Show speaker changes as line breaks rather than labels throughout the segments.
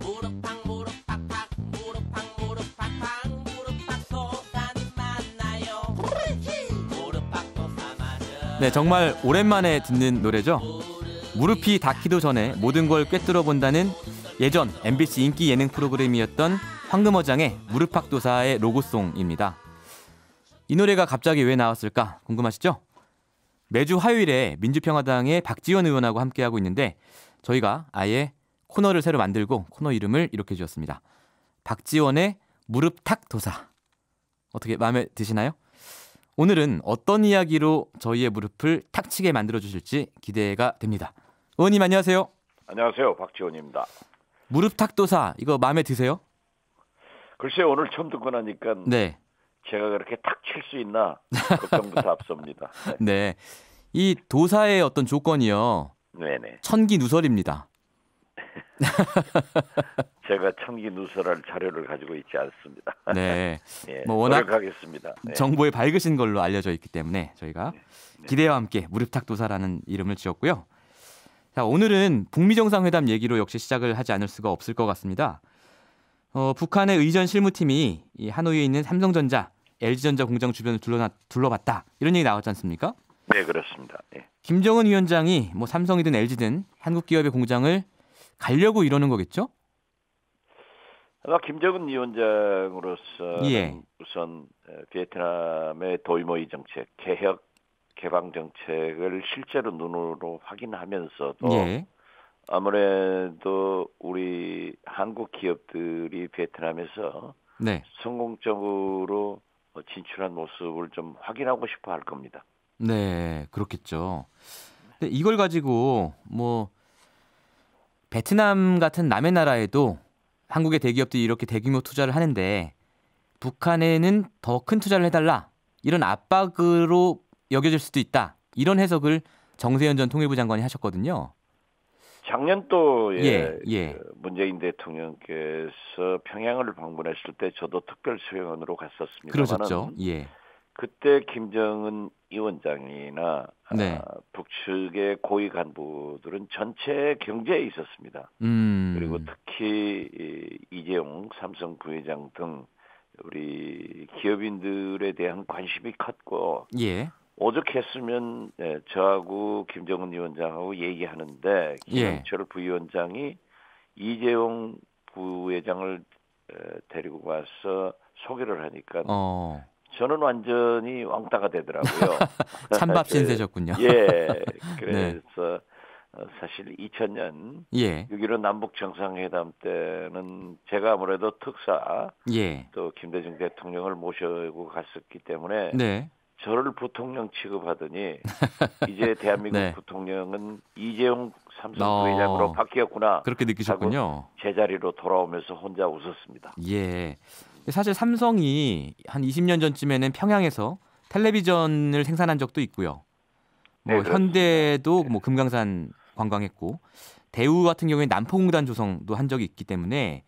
무릎팍 무릎팍팍 무릎팍 무릎팍팍 무릎팍 도사님 만나요. 무릎팍 도사 맞아.
네, 정말 오랜만에 듣는 노래죠. 무릎이 닿기도 전에 모든 걸 꿰뚫어 본다는 예전 MBC 인기 예능 프로그램이었던 황금어장의 무릎팍도사의 로고송입니다. 이 노래가 갑자기 왜 나왔을까 궁금하시죠? 매주 화요일에 민주평화당의 박지원 의원하고 함께하고 있는데 저희가 아예 코너를 새로 만들고 코너 이름을 이렇게 지었습니다. 박지원의 무릎탁도사. 어떻게 마음에 드시나요? 오늘은 어떤 이야기로 저희의 무릎을 탁 치게 만들어주실지 기대가 됩니다. 의원님 안녕하세요.
안녕하세요. 박지원입니다.
무릎탁도사 이거 마음에 드세요?
글쎄 오늘 처음 듣고 나니까
네.
제가 그렇게 탁 칠 수 있나 걱정부터 앞섭니다.
네. 이 도사의 어떤 조건이요.
네네.
천기누설입니다.
제가 천기 누설할 자료를 가지고 있지 않습니다.
네.
예,
뭐 워낙
노력하겠습니다. 네.
정보에 밝으신 걸로 알려져 있기 때문에 저희가 기대와 함께 무릎탁도사라는 이름을 지었고요. 자, 오늘은 북미 정상회담 얘기로 역시 시작을 하지 않을 수가 없을 것 같습니다. 북한의 의전 실무팀이 이 하노이에 있는 삼성전자, LG전자 공장 주변을 둘러봤다. 이런 얘기 나왔지 않습니까?
네, 그렇습니다. 네.
김정은 위원장이 뭐 삼성이든 LG든 한국 기업의 공장을 가려고 이러는 거겠죠?
김정은 위원장으로서
예.
우선 베트남의 도이모이 정책, 개혁 개방 정책을 실제로 눈으로 확인하면서도
예.
아무래도 우리 한국 기업들이 베트남에서
네.
성공적으로 진출한 모습을 좀 확인하고 싶어 할 겁니다.
네, 그렇겠죠. 근데 이걸 가지고 뭐 베트남 같은 남의 나라에도 한국의 대기업들이 이렇게 대규모 투자를 하는데 북한에는 더 큰 투자를 해달라 이런 압박으로 여겨질 수도 있다. 이런 해석을 정세현 전 통일부 장관이 하셨거든요.
작년도에
예.
문재인 대통령께서 평양을 방문했을 때 저도 특별 수행원으로 갔었습니다만
그러셨죠. 예.
그때 김정은 위원장이나
네.
북측의 고위 간부들은 전체 경제에 있었습니다. 그리고 특히 이재용 삼성 부회장 등 우리 기업인들에 대한 관심이 컸고
예.
오죽했으면 저하고 김정은 위원장하고 얘기하는데 김영철 부위원장이 이재용 부회장을 데리고 와서 소개를 하니까 저는 완전히 왕따가 되더라고요.
찬밥 신세셨군요.
예. 그래서 사실 2000년
예.
6.15 남북 정상회담 때는 제가 아무래도 특사
예.
또 김대중 대통령을 모시고 갔었기 때문에
네.
저를 부통령 취급하더니 이제 대한민국
네.
부통령은 이재용 삼성 부회장으로 바뀌었구나.
그렇게 느끼셨군요.
제자리로 돌아오면서 혼자 웃었습니다.
예. 사실 삼성이 한 20년 전쯤에는 평양에서 텔레비전을 생산한 적도 있고요. 뭐
네,
현대도 뭐 금강산 관광했고 대우 같은 경우에 남포공단 조성도 한 적이 있기 때문에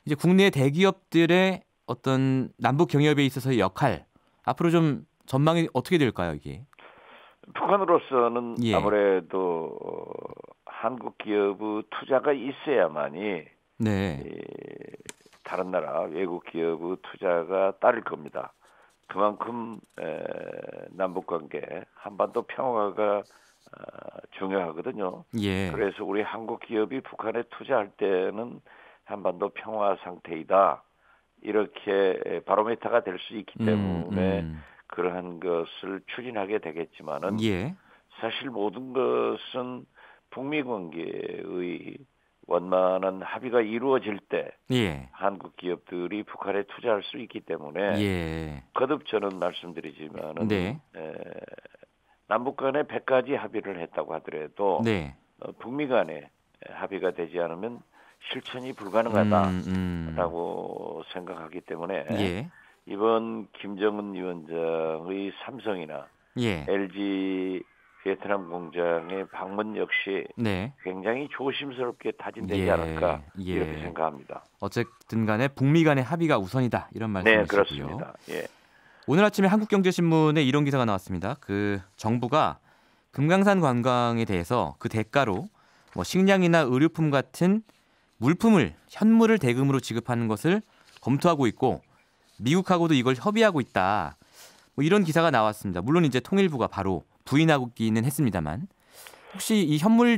이제 국내 대기업들의 어떤 남북 경협에 있어서의 역할 앞으로 좀 전망이 어떻게 될까요, 이게?
북한으로서는
예.
아무래도 한국 기업의 투자가 있어야만이
네.
다른 나라 외국 기업의 투자가 따를 겁니다. 그만큼 남북관계 한반도 평화가 중요하거든요.
예.
그래서 우리 한국 기업이 북한에 투자할 때는 한반도 평화 상태이다. 이렇게 바로미터가 될 수 있기 때문에 그러한 것을 추진하게 되겠지만은
예.
사실 모든 것은 북미 관계의 원만한 합의가 이루어질 때
예.
한국 기업들이 북한에 투자할 수 있기 때문에
예.
거듭 저는 말씀드리지만은
네.
남북 간에 100가지 합의를 했다고 하더라도
네.
북미 간에 합의가 되지 않으면 실천이 불가능하다라고 생각하기 때문에
예.
이번 김정은 위원장의 삼성이나
예.
LG 베트남 공장의 방문 역시
네.
굉장히 조심스럽게 타진되지
예.
않을까
예.
이렇게 생각합니다.
어쨌든 간에 북미 간의 합의가 우선이다. 이런
네,
말씀이시고요.
그렇습니다. 예.
오늘 아침에 한국경제신문에 이런 기사가 나왔습니다. 그 정부가 금강산 관광에 대해서 그 대가로 뭐 식량이나 의료품 같은 물품을 현물을 대금으로 지급하는 것을 검토하고 있고 미국하고도 이걸 협의하고 있다. 뭐 이런 기사가 나왔습니다. 물론 이제 통일부가 바로 부인하기는 했습니다만 혹시 이 현물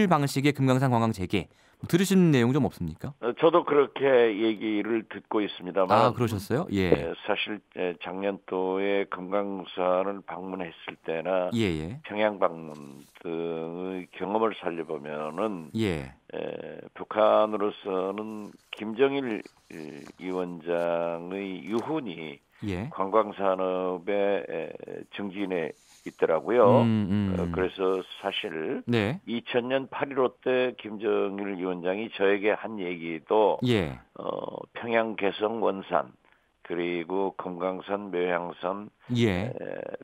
방식의 금강산 관광 재개 들으신 내용 좀 없습니까?
저도 그렇게 얘기를 듣고 있습니다만.
아, 그러셨어요? 예.
사실 작년도에 금강산을 방문했을 때나
예.
평양 방문 등의 경험을 살려보면은
예.
북한으로서는 김정일 위원장의 유훈이
예.
관광산업의 증진에 있더라고요. 그래서 사실
네.
2000년 8.15 때 김정일 위원장이 저에게 한 얘기도
예.
평양 개성 원산 그리고 금강산 묘향산
예.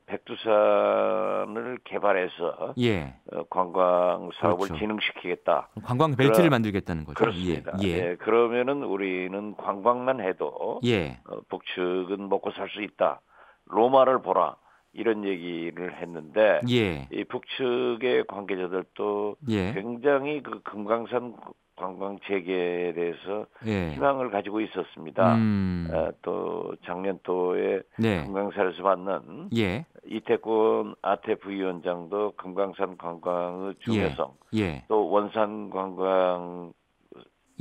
백두산을 개발해서
예.
관광 사업을
그렇죠.
진흥시키겠다.
관광 벨트를 만들겠다는 거죠.
그렇습니다.
예.
그러면은 우리는 관광만 해도
예.
북측은 먹고 살 수 있다. 로마를 보라. 이런 얘기를 했는데
예.
이 북측의 관계자들도
예.
굉장히 그 금강산 관광 재개에 대해서
예.
희망을 가지고 있었습니다. 또 작년도에
네.
금강산에서 만난
예.
이태권 아태 부위원장도 금강산 관광의 중요성,
예.
또 원산 관광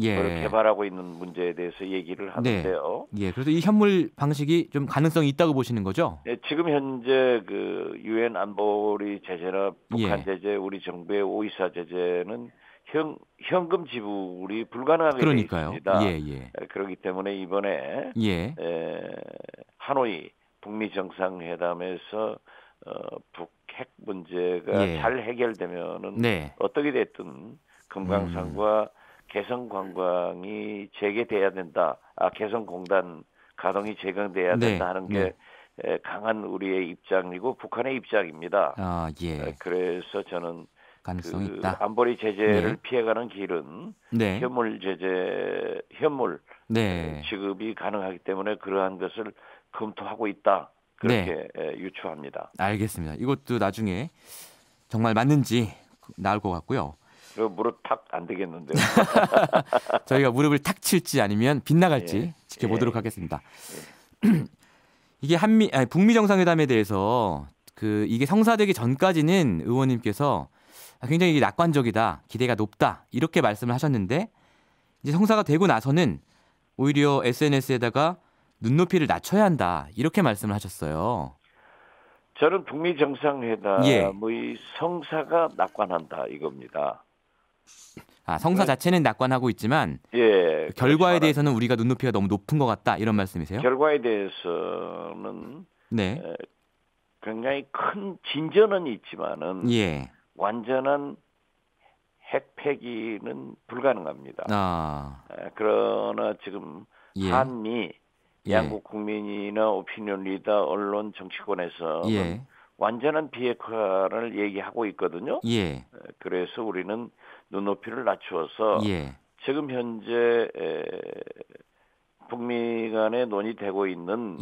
예.
개발하고 있는 문제에 대해서 얘기를 하는데요.
예. 그래서 이 현물 방식이 좀 가능성이 있다고 보시는 거죠?
네, 지금 현재 그 유엔 안보리 제재나 북한
예.
제재, 우리 정부의 오이사 제재는 현금 지불이 불가능하게 되어
그러니까요.
있습니다.
예.
그렇기 때문에 이번에
예.
하노이 북미 정상회담에서 북핵 문제가
예.
잘 해결되면은
네.
어떻게 됐든 금강산과 개성 관광이 재개돼야 된다. 개성공단 가동이 재개돼야 된다 하는 게 강한 우리의 입장이고 북한의 입장입니다.
아, 예.
그래서 저는
가능성이
그
있다.
안보리 제재를 피해가는 길은
네.
현물
네.
지급이 가능하기 때문에 그러한 것을 검토하고 있다. 그렇게 유추합니다.
알겠습니다. 이것도 나중에 정말 맞는지 나올 것 같고요.
무릎 탁 안 되겠는데요.
저희가 무릎을 탁 칠지 아니면 빗나갈지 지켜보도록 하겠습니다. 이게 북미 정상회담에 대해서 이게 성사되기 전까지는 의원님께서 굉장히 이게 낙관적이다, 기대가 높다 이렇게 말씀을 하셨는데 이제 성사가 되고 나서는 오히려 SNS에다가 눈높이를 낮춰야 한다 이렇게 말씀을 하셨어요.
저는 북미 정상회담의 성사가 낙관한다 이겁니다.
성사 자체는 낙관하고 있지만 결과에 대해서는 우리가 눈높이가 너무 높은 것 같다 이런 말씀이세요?
결과에 대해서는 굉장히 큰 진전은 있지만은 완전한 핵 폐기는 불가능합니다. 그러나 지금 한미 양국 국민이나 오피니언 리더, 언론, 정치권에서는 완전한 비핵화를 얘기하고 있거든요. 그래서 우리는 눈높이를 낮추어서 지금 현재 북미 간에 논의되고 있는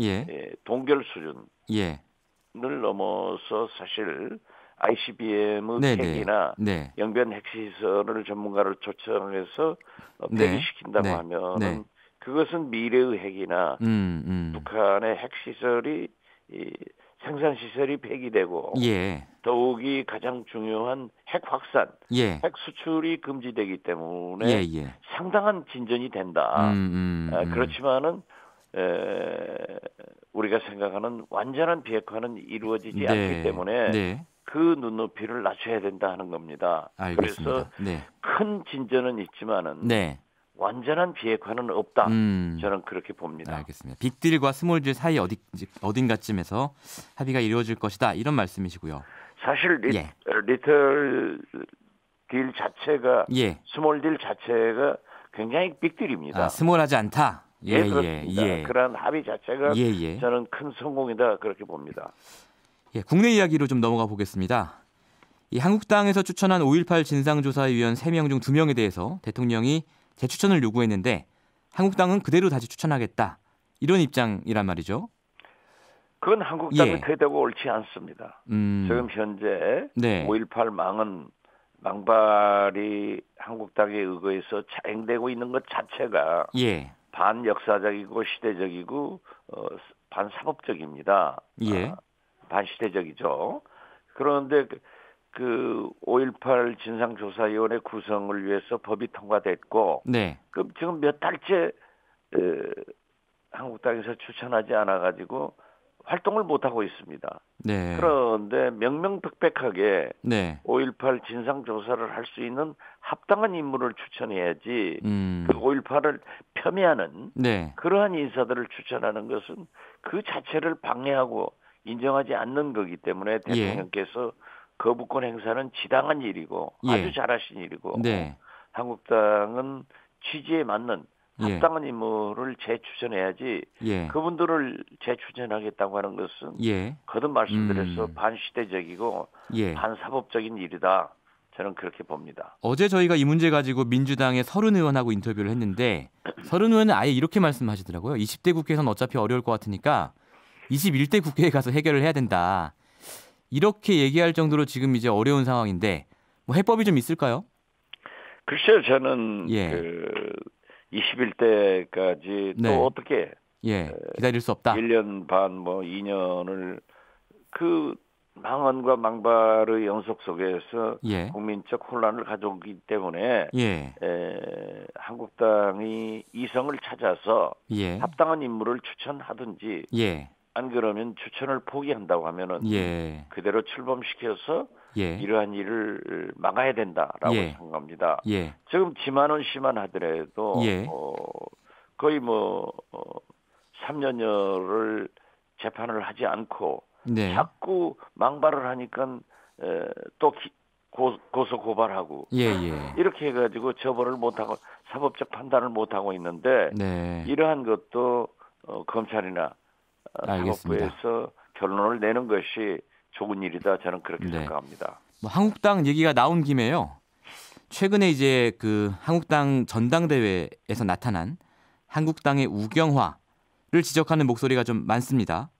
동결 수준을 넘어서 사실 ICBM의 폐기나 영변 핵시설을 전문가를 초청해서 폐기시킨다고 하면은 그것은 미래의 핵이나 북한의 핵시설이 생산시설이 폐기되고 더욱이 가장 중요한 핵 확산, 핵 수출이 금지되기 때문에 상당한 진전이 된다. 그렇지만은 우리가 생각하는 완전한 비핵화는 이루어지지 않기 때문에 그 눈높이를 낮춰야 된다 하는 겁니다.
알겠습니다.
그래서 큰 진전은 있지만은 완전한 비핵화는 없다. 저는 그렇게 봅니다.
알겠습니다. 빅딜과 스몰딜 사이 어딘가쯤에서 합의가 이루어질 것이다. 이런 말씀이시고요.
사실 리틀 딜 자체가 스몰 딜 자체가 굉장히 빅딜입니다.
스몰하지 않다.
그렇습니다. 그런 합의 자체가 저는 큰 성공이다 그렇게 봅니다.
국내 이야기로 좀 넘어가 보겠습니다. 이 한국당에서 추천한 5.18 진상조사위원 3명 중 2명에 대해서 대통령이 재추천을 요구했는데 한국당은 그대로 다시 추천하겠다. 이런 입장이란 말이죠.
그건 한국당의 태도가 옳지 않습니다. 지금 현재 5.18 망발이 한국당에 의거해서 자행되고 있는 것 자체가
예.
반역사적이고 시대적이고 반사법적입니다.
예.
반시대적이죠. 그런데 그 5.18 진상조사위원회 구성을 위해서 법이 통과됐고,
네.
그럼 지금 몇 달째 한국당에서 추천하지 않아가지고 활동을 못 하고 있습니다.
네.
그런데 명명백백하게
네.
5.18 진상조사를 할 수 있는 합당한 인물을 추천해야지 그 5.18을 폄훼하는
네.
그러한 인사들을 추천하는 것은 그 자체를 방해하고 인정하지 않는 거기 때문에 대통령께서 거부권 행사는 지당한 일이고 아주 잘하신 일이고
네.
한국당은 취지에 맞는 합당한 인물을 재추천해야지 그분들을 재추천하겠다고 하는 것은 거듭 말씀드려서 반시대적이고 반사법적인 일이다. 저는 그렇게 봅니다.
어제 저희가 이 문제 가지고 민주당의 서른 의원하고 인터뷰를 했는데 서른 의원은 아예 이렇게 말씀하시더라고요. 20대 국회에서는 어차피 어려울 것 같으니까 21대 국회에 가서 해결을 해야 된다. 이렇게 얘기할 정도로 지금 이제 어려운 상황인데 뭐 해법이 좀 있을까요?
글쎄요. 저는 21대까지 또 어떻게
기다릴 수 없다.
1년 반 뭐 2년을 그 망언과 망발의 연속 속에서 국민적 혼란을 가져오기 때문에 한국당이 이성을 찾아서 합당한 인물을 추천하든지 안 그러면 추천을 포기한다고 하면은 그대로 출범시켜서 이러한 일을 막아야 된다라고 생각합니다. 지금 지만원 씨만 하더라도 거의 뭐 3년여를 재판을 하지 않고 자꾸 망발을 하니까 또 고소 고발하고 이렇게 해가지고 처벌을 못하고 사법적 판단을 못하고 있는데 이러한 것도 검찰이나 사법부에서 결론을 내는 것이 좋은 일이다. 저는 그렇게 생각합니다.
뭐 한국당 얘기가 나온 김에요. 최근에 이제 그 한국당 전당대회에서 나타난 한국당의 우경화를 지적하는 목소리가 좀 많습니다.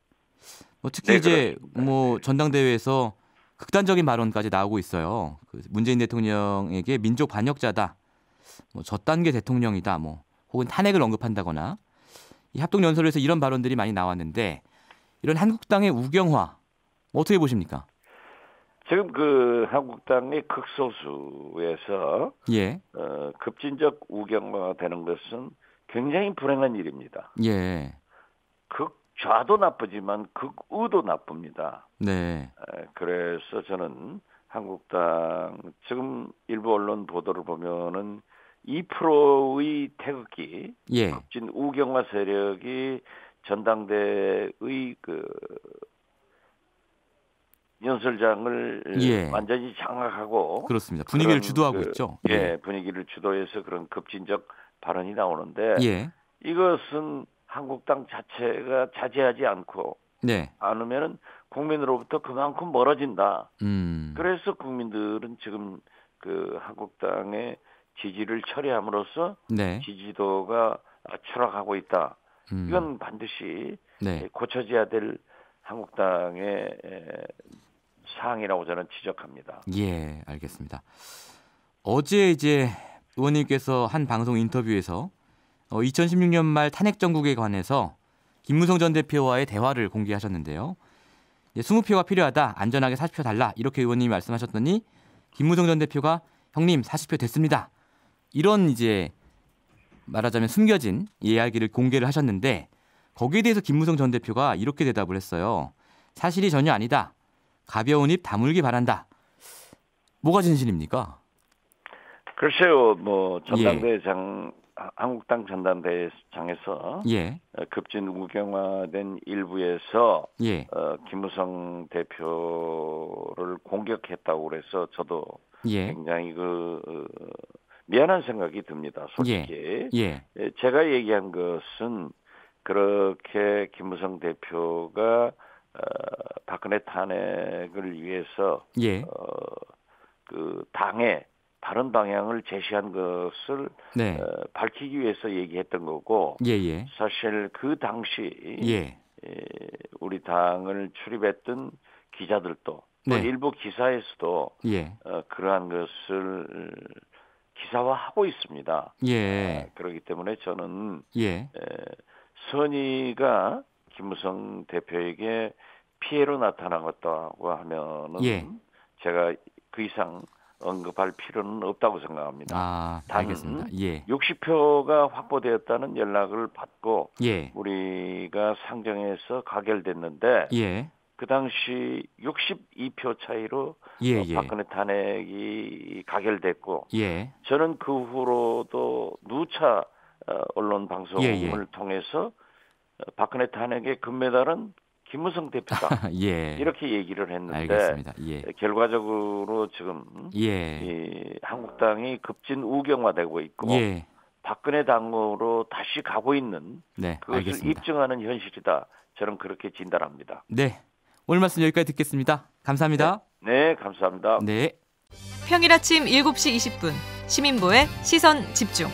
뭐 특히 이제
그렇습니다.
뭐 전당대회에서 극단적인 발언까지 나오고 있어요. 그 문재인 대통령에게 민족 반역자다, 뭐 저단계 대통령이다, 뭐 혹은 탄핵을 언급한다거나 이 합동 연설에서 이런 발언들이 많이 나왔는데 이런 한국당의 우경화 어떻게 보십니까?
지금 그 한국당의 극소수에서 급진적 우경화가 되는 것은 굉장히 불행한 일입니다. 극좌도 나쁘지만 극우도 나쁩니다. 그래서 저는 한국당 지금 일부 언론 보도를 보면은 2%의 태극기, 급진 우경화 세력이 전당대의 그 연설장을 완전히 장악하고
그렇습니다. 분위기를 주도하고 있죠.
분위기를 주도해서 그런 급진적 발언이 나오는데 이것은 한국당 자체가 자제하지 않고 않으면은 국민으로부터 그만큼 멀어진다. 그래서 국민들은 지금 그 한국당의 지지를 철회함으로써 지지도가 추락하고 있다. 이건 반드시 고쳐져야 될 한국당의 사항이라고 저는 지적합니다.
알겠습니다. 어제 이제 의원님께서 한 방송 인터뷰에서 2016년 말 탄핵 정국에 관해서 김무성 전 대표와의 대화를 공개하셨는데요. 20표가 필요하다. 안전하게 40표 달라. 이렇게 의원님이 말씀하셨더니 김무성 전 대표가 형님 40표 됐습니다. 이런 이제 말하자면 숨겨진 이야기를 공개를 하셨는데 거기에 대해서 김무성 전 대표가 이렇게 대답을 했어요. 사실이 전혀 아니다. 가벼운 입 다물기 바란다. 뭐가 진실입니까?
글쎄요. 뭐 전당대회장 한국당 전당대회장에서 급진 우경화된 일부에서 김무성 대표를 공격했다고 그래서 저도 굉장히 미안한 생각이 듭니다. 솔직히 제가 얘기한 것은 그렇게 김무성 대표가 박근혜 탄핵을 위해서 그 당의 다른 방향을 제시한 것을 밝히기 위해서 얘기했던 거고 사실 그 당시 우리 당을 출입했던 기자들도
네.
일부 기사에서도
예.
그러한 것을 기사화하고 있습니다.
예.
그렇기 때문에 저는
예.
선의가 김무성 대표에게 피해로 나타나겠다고 하면은
예.
제가 그 이상 언급할 필요는 없다고 생각합니다.
아, 알겠습니다. 예.
60표가 확보되었다는 연락을 받고
예.
우리가 상정해서 가결됐는데
예.
그 당시 62표 차이로
예, 예.
박근혜 탄핵이 가결됐고
예.
저는 그 후로도 누차 언론 방송을
예, 예.
통해서 박근혜 탄핵의 금메달은 김무성 대표다.
예.
이렇게 얘기를 했는데
알겠습니다. 예.
결과적으로 지금
예.
이 한국당이 급진 우경화되고 있고
예.
박근혜 당으로 다시 가고 있는
네,
그것을
알겠습니다.
입증하는 현실이다. 저는 그렇게 진단합니다.
네. 오늘 말씀 여기까지 듣겠습니다. 감사합니다.
네, 감사합니다.
네.
평일 아침 7시 20분 시민보의 시선 집중.